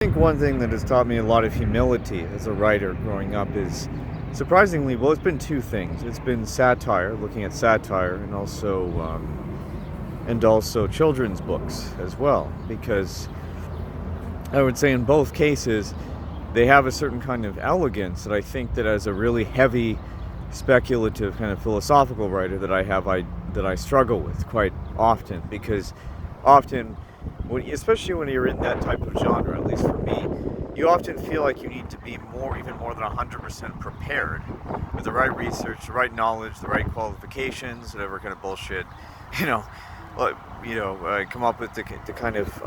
I think one thing that has taught me a lot of humility as a writer growing up is surprisingly, well, it's been two things. It's been satire, looking at satire, and also children's books as well, because I would say in both cases they have a certain kind of elegance that I think that as a really heavy, speculative kind of philosophical writer that I struggle with quite often, because often especially when you're in that type of genre, at least for me, you often feel like you need to be even more than 100% prepared with the right research, the right knowledge, the right qualifications, whatever kind of bullshit, you know, come up with the kind of,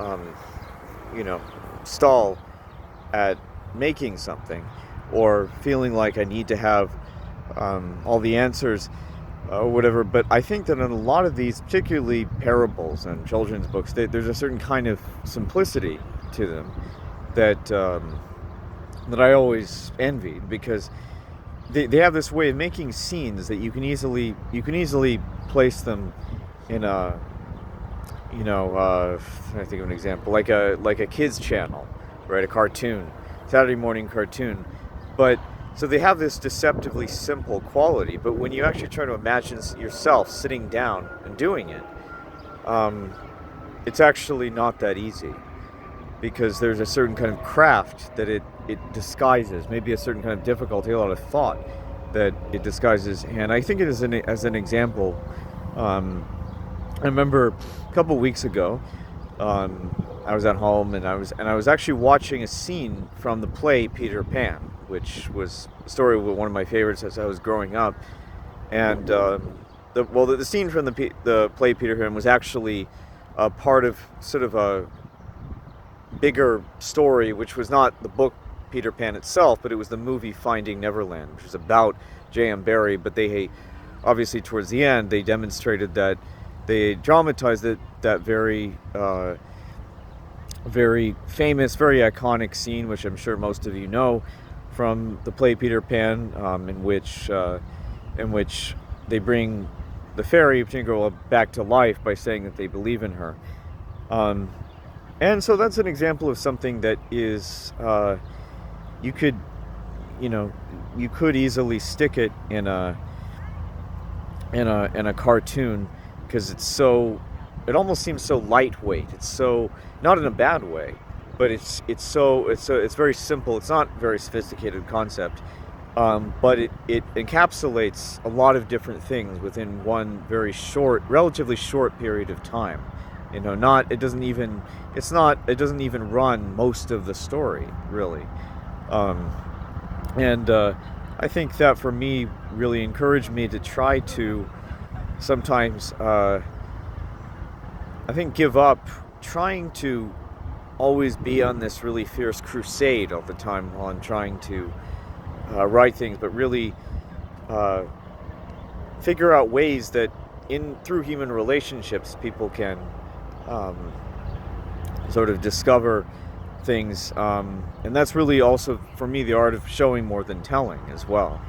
you know, stall at making something, or feeling like I need to have all the answers or whatever. But I think that in a lot of these, particularly parables and children's books, there's a certain kind of simplicity to them that I always envied, because they have this way of making scenes that you can easily place them in a, I think of an example, like a kids channel, right? A cartoon, Saturday morning cartoon, but so they have this deceptively simple quality. But when you actually try to imagine yourself sitting down and doing it, it's actually not that easy, because there's a certain kind of craft that it disguises, maybe a certain kind of difficulty, a lot of thought that it disguises. And I think it is as an example. I remember a couple weeks ago, I was at home, and I was actually watching a scene from the play Peter Pan, which was a story with one of my favorites as I was growing up. And the scene from the play Peter Pan was actually a part of sort of a bigger story, which was not the book Peter Pan itself, but it was the movie Finding Neverland, which was about J.M. Barrie. But they obviously, towards the end, they demonstrated that they dramatized that very very famous, very iconic scene, which I'm sure most of you know, from the play Peter Pan, in which they bring the fairy Tinkerella back to life by saying that they believe in her. And so that's an example of something that is, you could easily stick it in a cartoon, because it almost seems so lightweight. It's so, not in a bad way, but it's very simple. It's not a very sophisticated concept, but it encapsulates a lot of different things within one very relatively short period of time. It doesn't even run most of the story, really. And I think that for me really encouraged me to try to sometimes, I think, give up trying to always be on this really fierce crusade all the time while I'm trying to write things, but really figure out ways that through human relationships people can sort of discover things, and that's really also for me the art of showing more than telling as well.